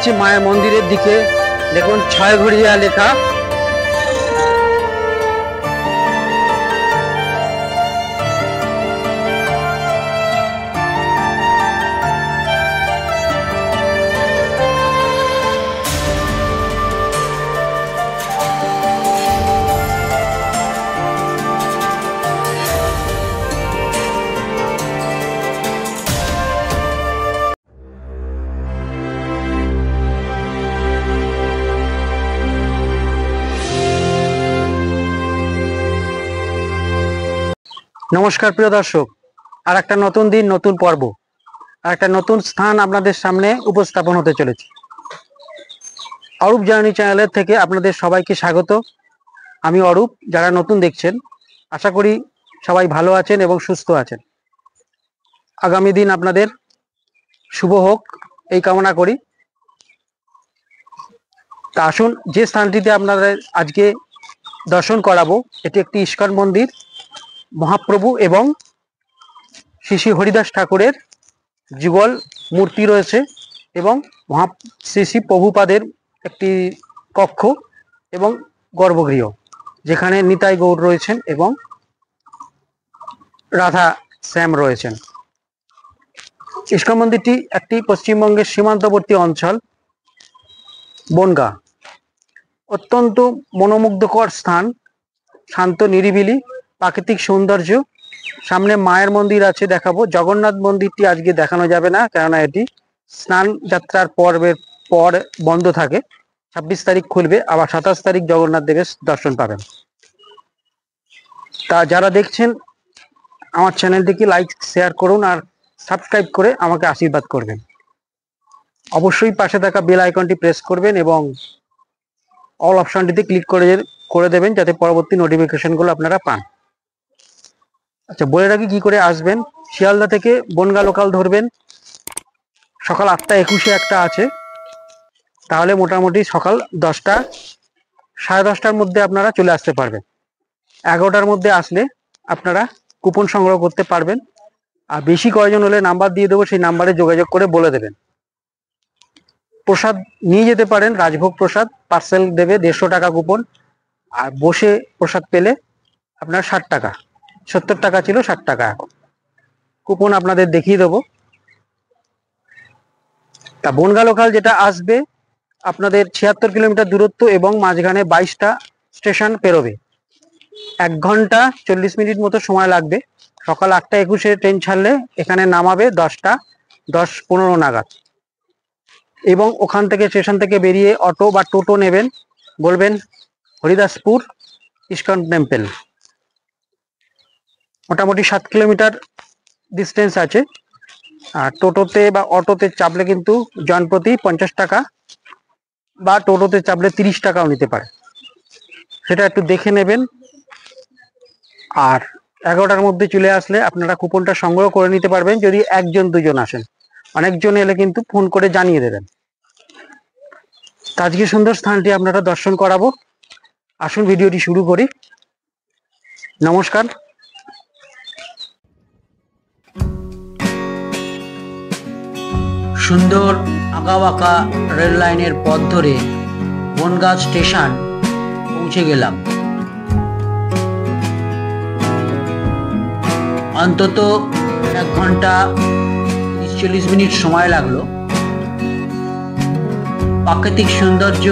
যাচ্ছি মায়ের মন্দিরের দিকে। দেখুন ছয়ঘড়িয়া লেখা। নমস্কার প্রিয় দর্শক, আর একটা নতুন দিন, নতুন পর্ব, আর একটা নতুন স্থান আপনাদের সামনে উপস্থাপন হতে চলেছে। অরূপ জার্নি চ্যানেলের থেকে আপনাদের সবাইকে স্বাগত। আমি অরূপ। যারা নতুন দেখছেন, আশা করি সবাই ভালো আছেন এবং সুস্থ আছেন। আগামী দিন আপনাদের শুভ হোক এই কামনা করি। তা আসুন, যে স্থানটিতে আপনাদের আজকে দর্শন করাবো, এটি একটি ইস্কন মন্দির। মহাপ্রভু এবং শ্রী শ্রী হরিদাস ঠাকুরের যুগল মূর্তি রয়েছে এবং শ্রী শ্রী প্রভুপাদের একটি কক্ষ এবং গর্ভগৃহ, যেখানে নিতাই গৌর রয়েছেন এবং রাধা শ্যাম রয়েছেন। ইস্কন মন্দিরটি একটি পশ্চিমবঙ্গের সীমান্তবর্তী অঞ্চল বনগাঁ। অত্যন্ত মনোমুগ্ধকর স্থান, শান্ত নিরিবিলি, প্রাকৃতিক সৌন্দর্য। সামনে মায়ের মন্দির আছে, দেখাবো। জগন্নাথ মন্দিরটি আজকে দেখানো যাবে না, কেননা এটি স্নান যাত্রার পর্বের পর বন্ধ থাকে। 26 তারিখ খুলবে, আবার 27 তারিখ জগন্নাথ দেবের দর্শন পাবেন। তা যারা দেখছেন আমার চ্যানেলটিকে লাইক শেয়ার করুন আর সাবস্ক্রাইব করে আমাকে আশীর্বাদ করবেন। অবশ্যই পাশে থাকা বেল আইকনটি প্রেস করবেন এবং অল অপশনটিতে ক্লিক করে দেবেন, যাতে পরবর্তী নোটিফিকেশনগুলো আপনারা পান। আচ্ছা, বলে রাখি কি করে আসবেন। শিয়ালদা থেকে বনগাঁ লোকাল ধরবেন। সকাল 8:21 একটা আছে, তাহলে মোটামুটি সকাল 10টা, 10:30টার মধ্যে আপনারা চলে আসতে পারবেন। 11টার মধ্যে আসলে আপনারা কুপন সংগ্রহ করতে পারবেন। আর বেশি কয়জন হলে নাম্বার দিয়ে দেবো, সেই নাম্বারে যোগাযোগ করে বলে দেবেন। প্রসাদ নিয়ে যেতে পারেন, রাজভোগ প্রসাদ পার্সেল দেবে, 150 টাকা কুপন। আর বসে প্রসাদ পেলে আপনার 60 টাকা, 70 টাকা ছিল 60 টাকা এখন। কুপন আপনাদের দেখিয়ে দেবো। তা বনগাঁ লোকাল যেটা আসবে, আপনাদের 76 কিলোমিটার দূরত্ব এবং মাঝখানে 22টা স্টেশন পেরোবে। 1 ঘন্টা 40 মিনিট মতো সময় লাগবে। সকাল 8:21 ট্রেন ছাড়লে এখানে নামাবে 10টা 10-15 নাগাদ। এবং ওখান থেকে স্টেশন থেকে বেরিয়ে অটো বা টোটো নেবেন, বলবেন হরিদাসপুর ইস্কন টেম্পল। মোটামুটি 7 কিলোমিটার ডিস্টেন্স আছে। আর টোটোতে বা অটোতে চাপলে কিন্তু জনপ্রতি 50 টাকা, বা টোটোতে চাপলে 30 টাকাও নিতে পারে, সেটা একটু দেখে নেবেন। আর 11টার মধ্যে চলে আসলে আপনারা কুপনটা সংগ্রহ করে নিতে পারবেন, যদি 1-2 আসেন। অনেকজন এলে কিন্তু ফোন করে জানিয়ে দেবেন। আজকে সুন্দর স্থানটি আপনারা দর্শন করাবো। আসুন ভিডিওটি শুরু করি। নমস্কার। সুন্দর আঁকাবাঁকা রেল লাইনের পথ ধরে বনগাঁ স্টেশন পৌঁছে গেলাম। অন্তত 1 ঘন্টা 30-40 মিনিট সময় লাগলো। প্রাকৃতিক সৌন্দর্য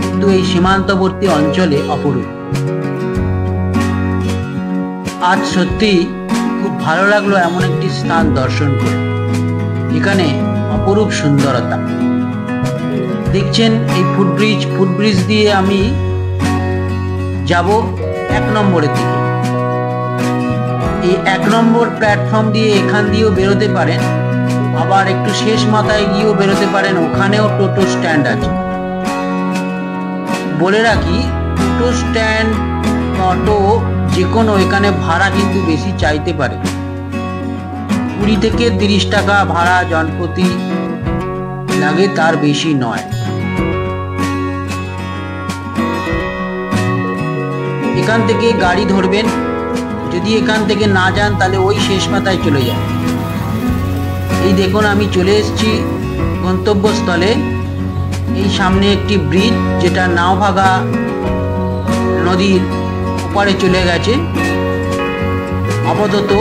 কিন্তু এই সীমান্তবর্তী অঞ্চলে অপরূপ। আজ সত্যি খুব ভালো লাগলো এমন একটি স্থান দর্শন করে, যেখানে অপরূপ সুন্দরতা। দেখছেন এই ফুটব্রিজ দিয়ে আমি যাব 1 নম্বরের দিকে। এই 1 নম্বর প্ল্যাটফর্ম দিয়ে এখান দিয়েও বেরোতে পারেন, আবার একটু শেষ মাথায় গিয়েও বেরোতে পারেন। ওখানেও টোটো স্ট্যান্ড আছে। বলে রাখি, টোটো স্ট্যান্ড, অটো যে কোনো, এখানে ভাড়া কিন্তু বেশি চাইতে পারে। 20 থেকে 30 টাকা ভাড়া জনপ্রতি লাগে, তার বেশি নয়। এখান থেকে গাড়ি ধরবেন। যদি এখান থেকে না যান তাহলে ওই শেষ মাথায় চলে যান। এই দেখুন, আমি চলে এসেছি গন্তব্যস্থলে এই সামনে একটি ব্রিজ, যেটা নাওভাগা নদীর ওপারে চলে গেছে। আপাতত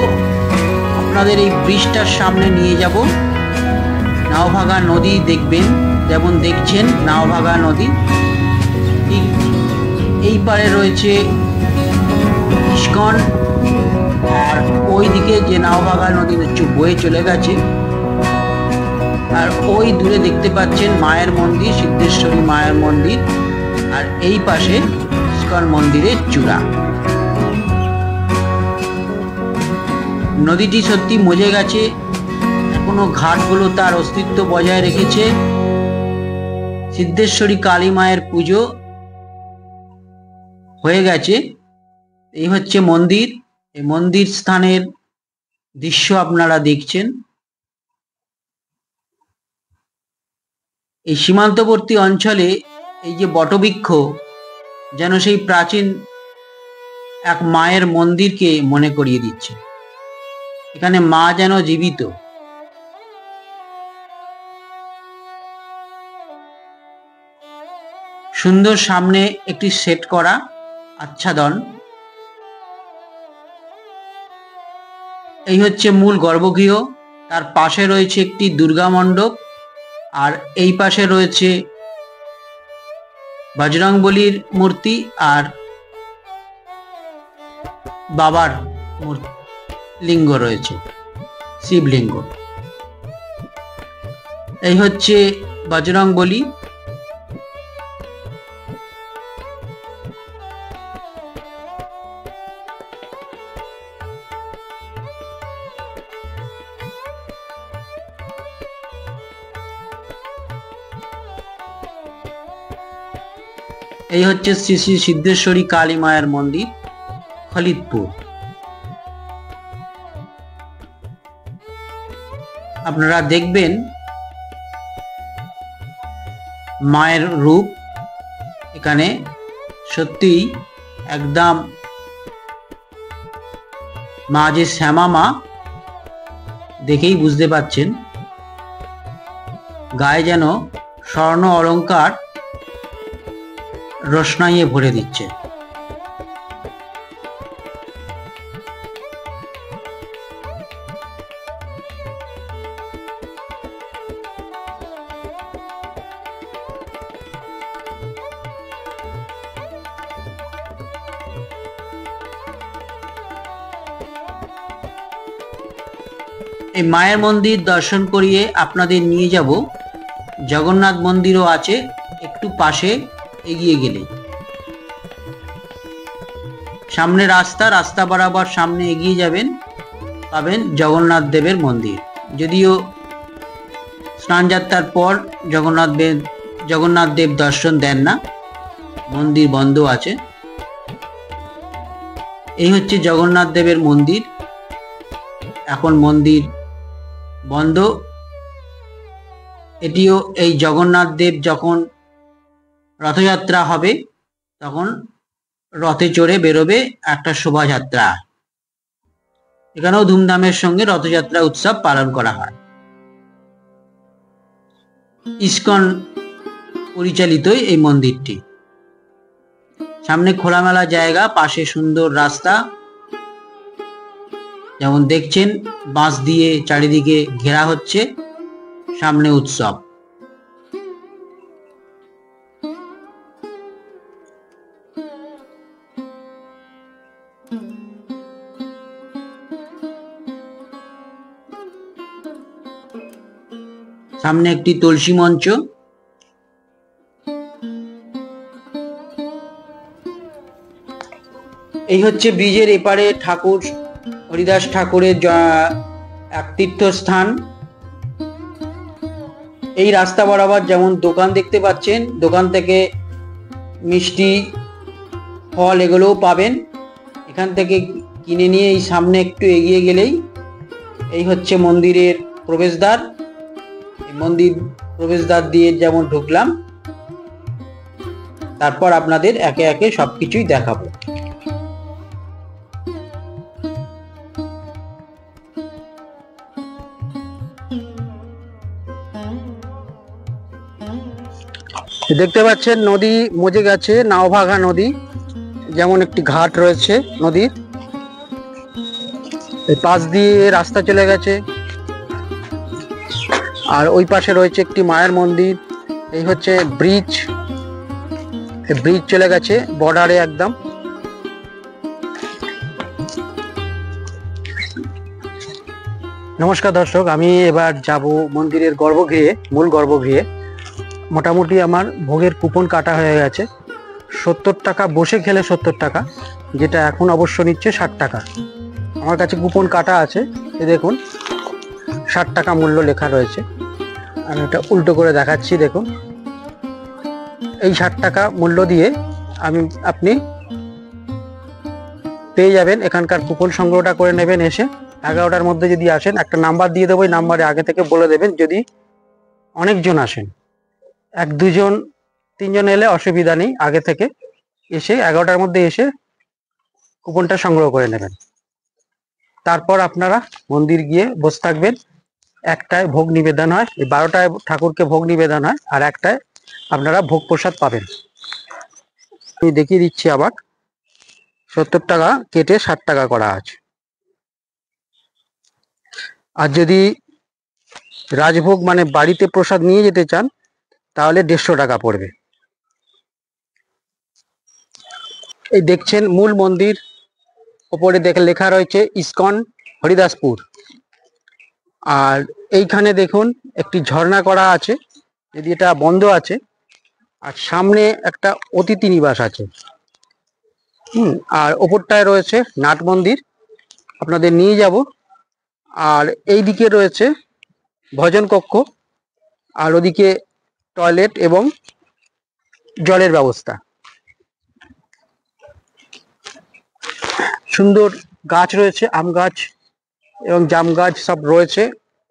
আপনাদের এই ব্রিজটার সামনে নিয়ে যাব। নাওভাগা নদী দেখবেন, যেমন দেখছেন নাওভাগা নদী। ঠিক এই পারে রয়েছে ইস্কন, আর ওই দিকে যে নাওভাগা নদী বয়ে চলে গেছে, আর ওই দূরে দেখতে পাচ্ছেন মায়ের মন্দির, সিদ্ধেশ্বরী মায়ের মন্দির, আর এই পাশে ইস্কন মন্দিরের চূড়া। নদীটি সত্যি মজে গেছে, এখনো ঘাটগুলো তার অস্তিত্ব বজায় রেখেছে। সিদ্ধেশ্বরী কালী মায়ের পুজো হয়ে গেছে। এই হচ্ছে মন্দির, এই মন্দির স্থানের দৃশ্য আপনারা দেখছেন। এই সীমান্তবর্তী অঞ্চলে এই যে বটবৃক্ষ, যেন সেই প্রাচীন এক মায়ের মন্দিরকে মনে করিয়ে দিচ্ছে। এখানে মা যেন জীবিত। সুন্দর সামনে একটি সেট করা আচ্ছাদন। এই হচ্ছে মূল গর্ভগৃহ, তার পাশে রয়েছে একটি দুর্গা মণ্ডপ, আর এই পাশে রয়েছে বজরংবলীর মূর্তি আর বাবার লিঙ্গ রয়েছে, শিবলিঙ্গ। এই হচ্ছে বজরংবলী। এই হচ্ছে শ্রী শ্রী সিদ্ধেশ্বরী কালী মায়ের মন্দির, খলিতপুর। আপনারা দেখবেন মায়ের রূপ এখানে সত্যি একদম মা যে শ্যামা মা, দেখেই বুঝতে পাচ্ছেন। গায়ে যেন স্বর্ণ অলংকার রোশনাইয়ে ভরে দিচ্ছে। এই মায়ের মন্দির দর্শন করিয়ে আপনাদের নিয়ে যাব জগন্নাথ মন্দিরও আছে একটু পাশে এগিয়ে গেলে। সামনে রাস্তা বরাবর সামনে এগিয়ে যাবেন, পাবেন জগন্নাথ দেবের মন্দির। যদিও স্নানযাত্রার পর জগন্নাথ দেব দর্শন দেন না, মন্দির বন্ধ আছে। এই হচ্ছে জগন্নাথ দেবের মন্দির। এখন মন্দির বন্ধ। এটিও এই জগন্নাথ দেব যখন রথযাত্রা হবে তখন রথে চড়ে বেরোবে একটা শোভাযাত্রা। এখানেও ধুমধামের সঙ্গে রথযাত্রা উৎসব পালন করা হয়। ইস্কন পরিচালিত এই মন্দিরটি। সামনে খোলামেলা জায়গা, পাশে সুন্দর রাস্তা, যেমন দেখছেন বাঁশ দিয়ে চারিদিকে ঘেরা হচ্ছে। সামনে উৎসব। সামনে একটি তুলসী মঞ্চ। এই হচ্ছে ব্রিজের এপারে ঠাকুর হরিদাস ঠাকুরের এক তীর্থস্থান। এই রাস্তা বরাবর যেমন দোকান দেখতে পাচ্ছেন, দোকান থেকে মিষ্টি ফল এগুলোও পাবেন। এখান থেকে কিনে নিয়ে এই সামনে একটু এগিয়ে গেলেই এই হচ্ছে মন্দিরের প্রবেশদ্বার। এই মন্দির প্রবেশদ্বার দিয়ে যেমন ঢুকলাম, তারপর আপনাদের একে একে সবকিছুই দেখাবো। দেখতে পাচ্ছেন নদী মজে গেছে, নাওভাগা নদী, যেমন একটি ঘাট রয়েছে নদীর, এই পাশ দিয়ে রাস্তা চলে গেছে। আর ওই পাশে রয়েছে একটি মায়ের মন্দির। এই হচ্ছে ব্রিজ, ব্রিজ চলে গেছে বর্ডারে একদম। নমস্কার দর্শক, আমি এবার যাব মন্দিরের গর্ভগৃহে, মূল গর্ভগৃহে। মোটামুটি আমার ভোগের কুপন কাটা হয়ে গেছে। 70 টাকা বসে খেলে 70 টাকা, যেটা এখন অবশ্য নিচ্ছে 60 টাকা। আমার কাছে কুপন কাটা আছে, এই দেখুন 60 টাকা মূল্য লেখা রয়েছে। আমি এটা উল্টো করে দেখাচ্ছি, দেখুন এই 60 টাকা মূল্য দিয়ে আপনি পেয়ে যাবেন। এখানকার কুপন সংগ্রহটা করে নেবেন এসে। 11টার মধ্যে যদি আসেন, একটা নাম্বার দিয়ে দেবো, ওই নাম্বারে আগে থেকে বলে দেবেন। যদি অনেকজন আসেন, 1-2 জন 3 জন এলে অসুবিধা নেই, আগে থেকে এসে 11টার মধ্যে এসে কুপনটা সংগ্রহ করে নেবেন। তারপর আপনারা মন্দির গিয়ে বসে থাকবেন। একটায় ভোগ নিবেদন হয়, এই 12টায় ঠাকুরকে ভোগ নিবেদন হয়, আর একটায় আপনারা ভোগ প্রসাদ পাবেন। আমি দেখিয়ে দিচ্ছি আবার, 70 টাকা কেটে 60 টাকা করা আছে। আর যদি রাজভোগ মানে বাড়িতে প্রসাদ নিয়ে যেতে চান, তাহলে 150 টাকা পড়বে। এই দেখছেন মূল মন্দির, ওপরে লেখা রয়েছে ইসকন হরিদাসপুর। আর এইখানে দেখুন একটি ঝর্ণা করা আছে, যদি এটা বন্ধ আছে। আর সামনে একটা অতিথি নিবাস আছে। আর ওপরটায় রয়েছে নাট মন্দির, আপনাদের নিয়ে যাব। আর এই দিকে রয়েছে ভজন কক্ষ, আর ওদিকে টয়লেট এবং জলের ব্যবস্থা। সুন্দর গাছ রয়েছে, আম গাছ এবং জাম গাছ সব রয়েছে।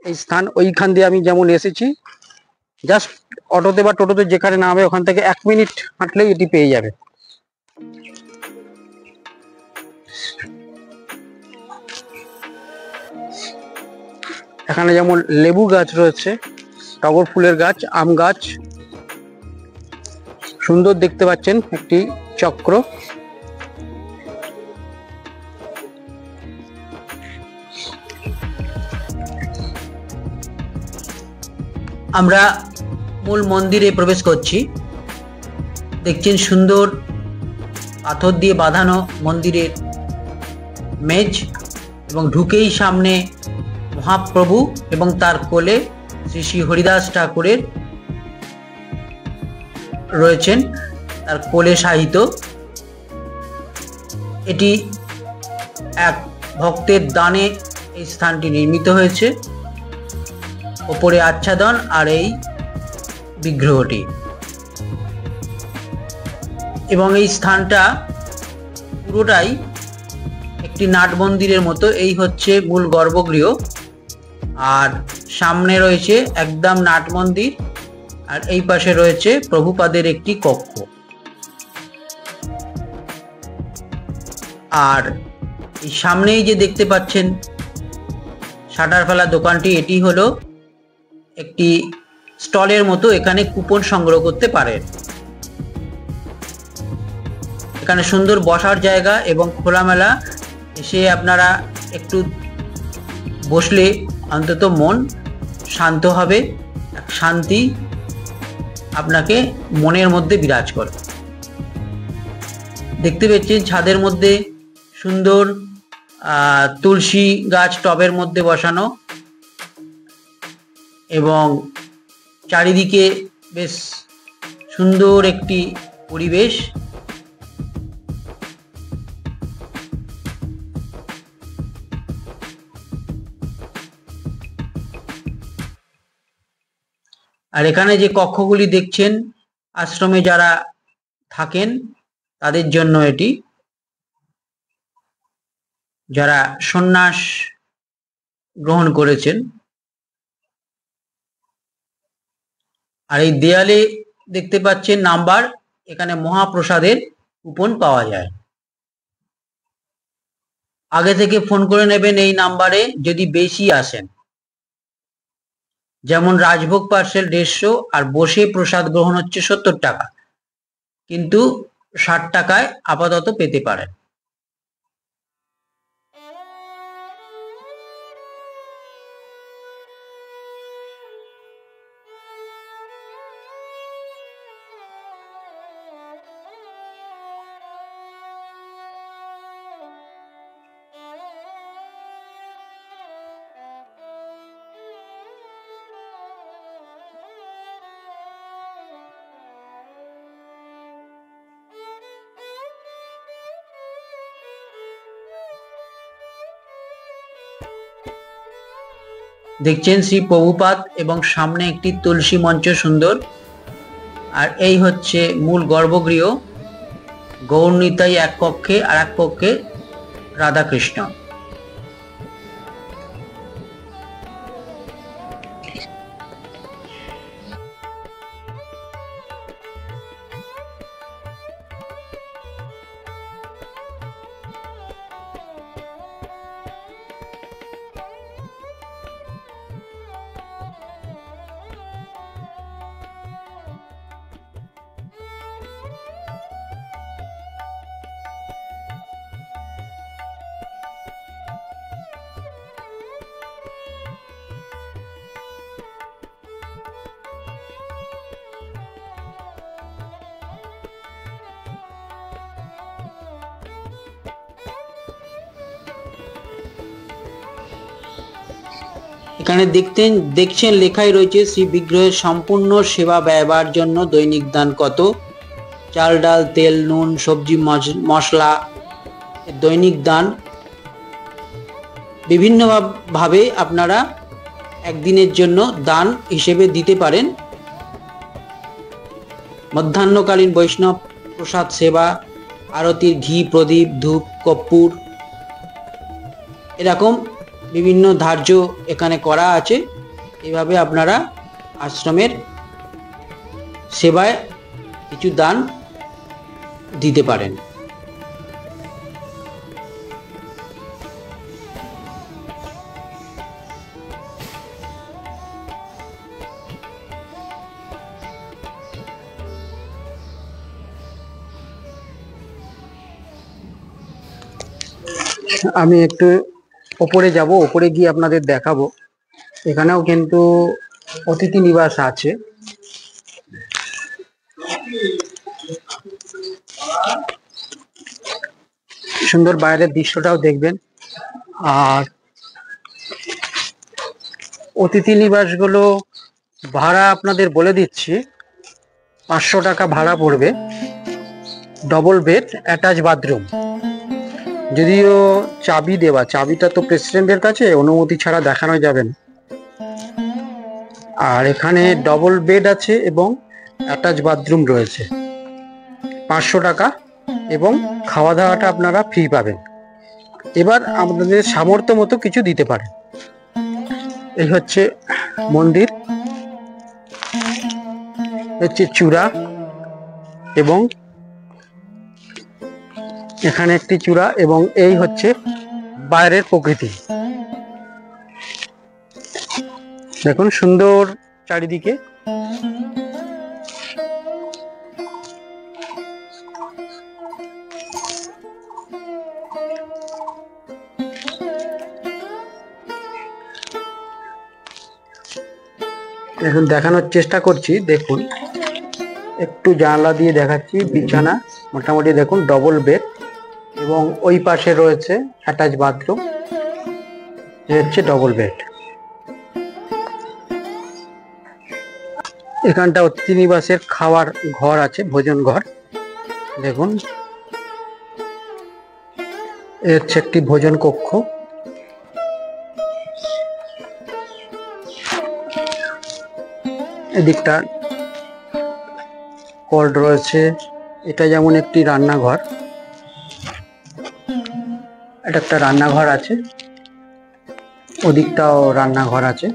এই স্থান, ওইখান দিয়ে আমি যেমন এসেছি, জাস্ট অটোতে বা টোটোতে যেখানে নামে ওখান থেকে 1 মিনিট হাঁটলেই এটি পেয়ে যাবে। এখানে যেমন লেবু গাছ রয়েছে, টগর ফুলের গাছ, আম গাছ, সুন্দর দেখতে পাচ্ছেন একটি চক্র। আমরা মূল মন্দিরে প্রবেশ করছি। দেখছেন সুন্দর পাথর দিয়ে বাঁধানো মন্দিরের মেঝ, এবং ঢুকেই সামনে মহাপ্রভু এবং তার কোলে শ্রী শ্রী হরিদাস ঠাকুরের রয়েছেন, তার কোলে শায়িত। এটি এক ভক্তের দানে এই স্থানটি নির্মিত হয়েছে, ওপরে আচ্ছাদন আর এই বিগ্রহটি। এবং এই স্থানটা পুরোটাই একটি নাট মন্দিরের মতো। এই হচ্ছে মূল গর্ভগৃহ, আর সামনে রয়েছে একদম নাট মন্দির, আর এই পাশে রয়েছে প্রভুপাদের একটি কক্ষ। আর এই সামনেই যে দেখতে পাচ্ছেন শাটার ফেলা দোকানটি, এটি হলো একটি স্টলের মতো, এখানে কুপন সংগ্রহ করতে পারেন। এখানে সুন্দর বসার জায়গা এবং খোলামেলা, এসে আপনারা একটু বসলে অন্তত মন শান্ত হবে, এক শান্তি আপনাকে মনের মধ্যে বিরাজ করে। দেখতে পাচ্ছেন ছাদের মধ্যে সুন্দর তুলসী গাছ টবের মধ্যে বসানো, এবং চারিদিকে বেশ সুন্দর একটি পরিবেশ। আর এখানে যে কক্ষগুলি দেখছেন, আশ্রমে যারা থাকেন তাদের জন্য এটি, যারা সন্ন্যাস গ্রহণ করেছেন। আর এই দেয়ালে দেখতে পাচ্ছেন নাম্বার, এখানে মহাপ্রসাদের কুপন পাওয়া যায়। আগে থেকে ফোন করে নেবেন এই নাম্বারে যদি বেশি আসেন। যেমন রাজভোগ পার্সেল 150 আর বসে প্রসাদ গ্রহণ হচ্ছে 70 টাকা, কিন্তু 60 টাকায় আপাতত পেতে পারেন। দেখছেন শ্রী প্রভুপাদ এবং সামনে একটি তুলসী মঞ্চ সুন্দর। আর এই হচ্ছে মূল গর্ভগৃহ। গৌরনিতাই এক পক্ষে আর এক পক্ষে রাধাকৃষ্ণ। এখানে দেখছেন লেখাই রয়েছে শ্রী বিগ্রহের সম্পূর্ণ সেবা ব্যয়বার জন্য দৈনিক দান কত। চাল ডাল তেল নুন সবজি মশলা দৈনিক দান বিভিন্ন ভাবে আপনারা একদিনের জন্য দান হিসেবে দিতে পারেন। মধ্যাহ্নকালীন বৈষ্ণব প্রসাদ সেবা, আরতির ঘি প্রদীপ ধূপ কর্পূর এরকম বিভিন্ন ধার্য এখানে করা আছে। এভাবে আপনারা আশ্রমের সেবায় কিছু দান দিতে পারেন। আমি একটু ওপরে যাব, ওপরে গিয়ে আপনাদের দেখাবো। এখানেও কিন্তু অতিথি নিবাস আছে। সুন্দর বাইরের দৃশ্যটাও দেখবেন। আর অতিথি নিবাসগুলো ভাড়া আপনাদের বলে দিচ্ছি, 500 টাকা ভাড়া পড়বে। Double bed, attach bathroom. যদিও চাবি দেওয়া, চাবিটা তো প্রেসিডেন্টের কাছে, অনুমতি ছাড়া দেখানো যাবে না। আর এখানে ডবল বেড আছে এবং অ্যাটাচ বাথরুম রয়েছে। 500 টাকা এবং খাওয়া দাওয়াটা আপনারা ফ্রি পাবেন। এবার আপনাদের সামর্থ্য মতো কিছু দিতে পারেন। এই হচ্ছে মন্দির, হচ্ছে চূড়া এবং এখানে একটি চূড়া এবং এই হচ্ছে বাইরের প্রকৃতি। দেখুন সুন্দর চারিদিকে। এখন দেখানোর চেষ্টা করছি, দেখুন একটু জানলা দিয়ে দেখাচ্ছি। বিছানা মোটামুটি দেখুন ডবল বেড এবং ওই পাশে রয়েছে অ্যাটাচ বাথরুম। এই হচ্ছে ডবল বেড। এখানটা অতিথি নিবাসের খাওয়ার ঘর আছে, ভোজন ঘর। দেখুন এ হচ্ছে একটি ভোজন কক্ষ। এদিকটা কল রয়েছে। এটা যেমন একটি রান্নাঘর, এটা একটা রান্নাঘর আছে, ওদিকটাও রান্নাঘর আছে।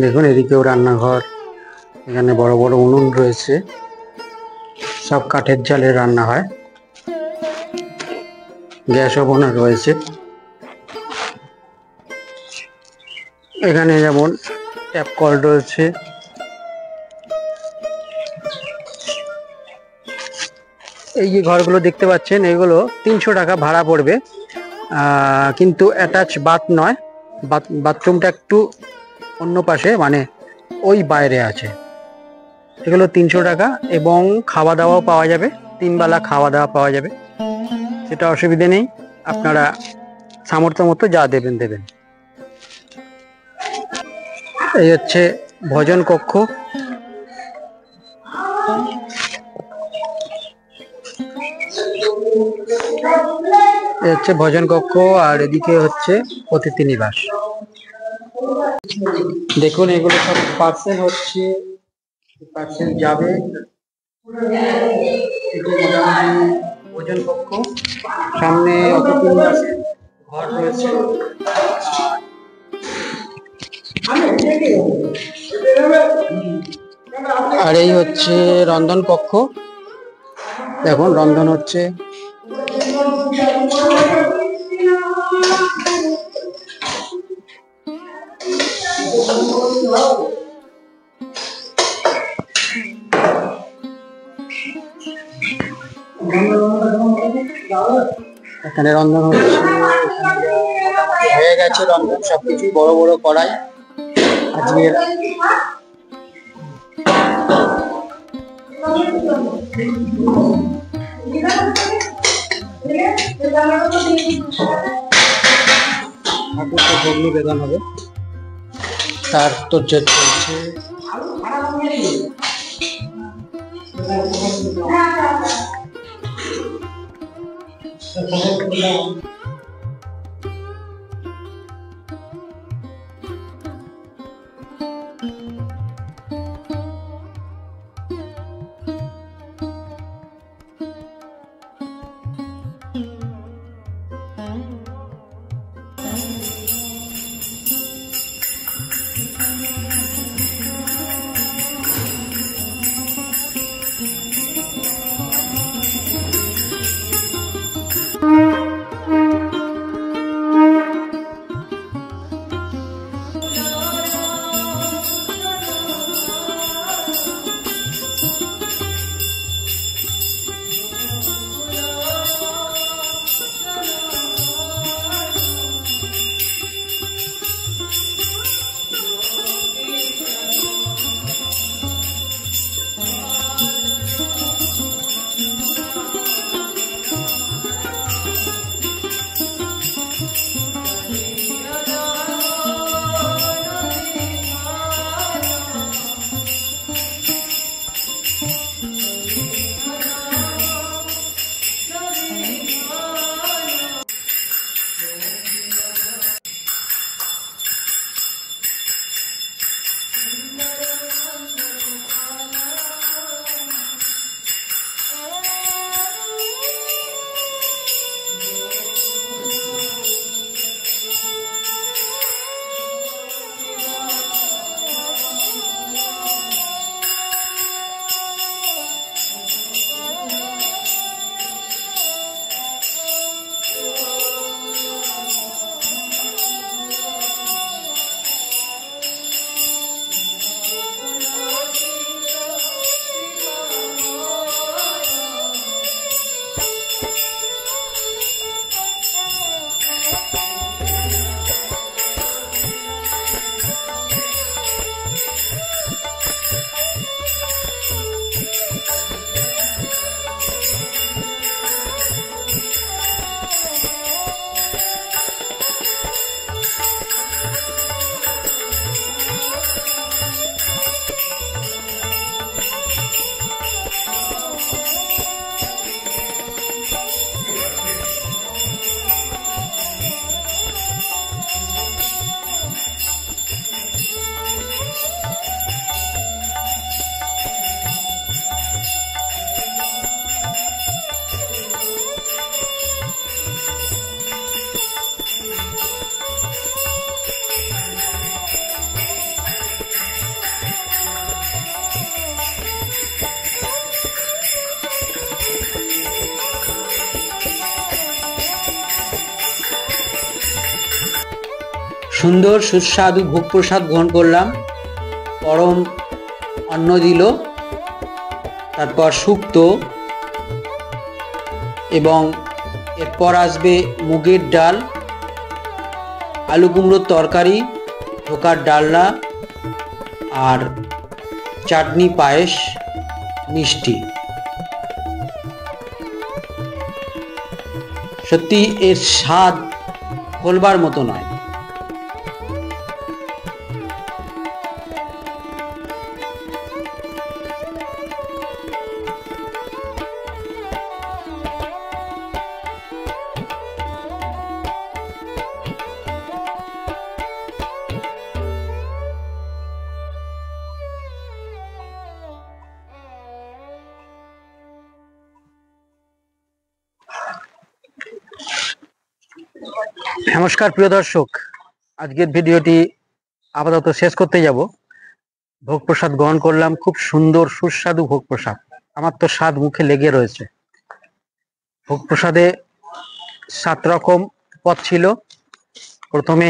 দেখুন এদিকেও রান্নাঘর। এখানে বড় বড় উনুন রয়েছে, সব কাঠের জালে রান্না হয়। গ্যাস ওভেন রয়েছে। এখানে যেমন ট্যাপ কল রয়েছে। এই যে ঘরগুলো দেখতে পাচ্ছেন, এগুলো 300 টাকা ভাড়া পড়বে, কিন্তু অ্যাটাচ বাথ নয়, বাথরুমটা একটু অন্য পাশে, মানে ওই বাইরে আছে। এগুলো 300 টাকা, এবং খাওয়া দাওয়াও পাওয়া যাবে, 3 বেলা খাওয়া দাওয়া পাওয়া যাবে, সেটা অসুবিধে নেই, আপনারা সামর্থ্য মতো যা দেবেন দেবেন। এই হচ্ছে ভোজন কক্ষ। এই হচ্ছে ভোজন কক্ষ, আর এদিকে হচ্ছে অতিথি নিবাস। দেখুন এগুলো সব পার্সেল হচ্ছে, পার্সেল যাবে। ভোজন কক্ষ, সামনে অতিথি নিবাসের ঘর রয়েছে। আর এই হচ্ছে রন্ধন কক্ষ, দেখুন রন্ধন হচ্ছে। এখানে রন্ধন হচ্ছে, হয়ে গেছে রন্ধন, সবকিছু বড় বড় কড়াই। আজকের ভোগ নিবেদন হবে, তার তোরজোর চলছে। সুন্দর সুস্বাদু ভোগ প্রসাদ গ্রহণ করলাম। পরম অন্ন দিল, তারপর শুক্তো, এবং এরপর আসবে মুগের ডাল, আলু কুমড়োর তরকারি, ধোকার ডালনা, আর চাটনি, পায়েস, মিষ্টি। সত্যি এর স্বাদ বলবার মতো নয়। নমস্কার প্রিয় দর্শক, আজকের ভিডিওটি আপাতত শেষ করতে যাব। ভোগ প্রসাদ গ্রহণ করলাম, খুব সুন্দর সুস্বাদু ভোগ প্রসাদ। আমার তো স্বাদ মুখে লেগে রয়েছে। ভোগ প্রসাদে 7 রকম পদ ছিল। প্রথমে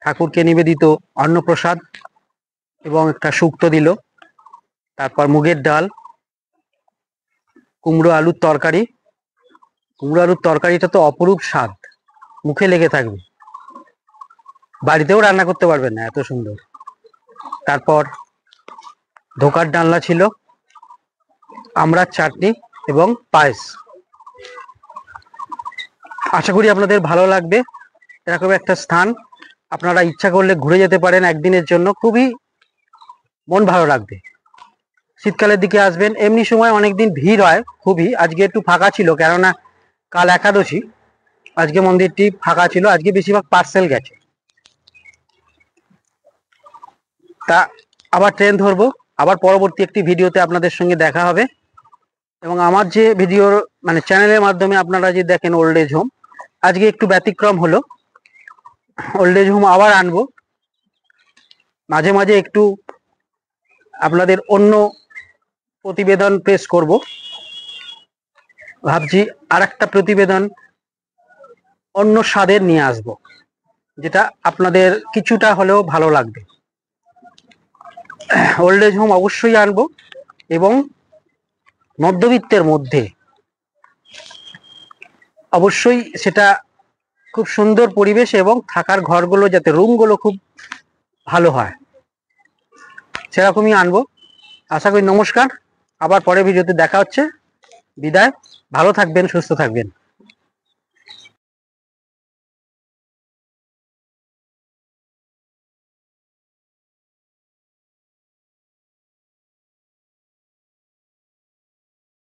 ঠাকুরকে নিবেদিত অন্নপ্রসাদ এবং একটা শুক্তো দিল, তারপর মুগের ডাল, কুমড়ো আলুর তরকারি। কুমড়ো আলুর তরকারিটা তো অপরূপ স্বাদ, মুখে লেগে থাকবে, বাড়িতেও রান্না করতে পারবেন না, এত সুন্দর। তারপর ধোকার ডালনা ছিল, আমড়ার চাটনি এবং পায়েস। আশা করি আপনাদের ভালো লাগবে। এরকম একটা স্থান আপনারা ইচ্ছা করলে ঘুরে যেতে পারেন একদিনের জন্য, খুবই মন ভালো লাগবে। শীতকালের দিকে আসবেন, এমনি সময় অনেকদিন ভিড় হয় খুবই। আজকে একটু ফাঁকা ছিল, কেননা কাল একাদশী, আজকে মন্দিরটি ফাঁকা ছিল। আজকে বেশিরভাগ পার্সেল গেছে। তা আবার ট্রেন ধরবো, আবার পরবর্তী একটি ভিডিওতে আপনাদের সঙ্গে দেখা হবে। এবং আমার যে ভিডিওর মানে চ্যানেলের মাধ্যমে আপনারা যে দেখেন ওল্ড এজ হোম, আজকে একটু ব্যতিক্রম হলো। ওল্ড এজ হোম আবার আনবো, মাঝে মাঝে একটু আপনাদের অন্য প্রতিবেদন পেশ করব। ভাবছি আর একটা প্রতিবেদন অন্য স্বাদের নিয়ে আসব, যেটা আপনাদের কিছুটা হলেও ভালো লাগবে। ওল্ড এজ হোম অবশ্যই আনবো, এবং মধ্যবিত্তের মধ্যে অবশ্যই সেটা খুব সুন্দর পরিবেশ এবং থাকার ঘরগুলো যাতে রুমগুলো খুব ভালো হয় সেরকমই আনবো। আশা করি। নমস্কার, আবার পরের ভিডিওতে দেখা হচ্ছে। বিদায়, ভালো থাকবেন, সুস্থ থাকবেন।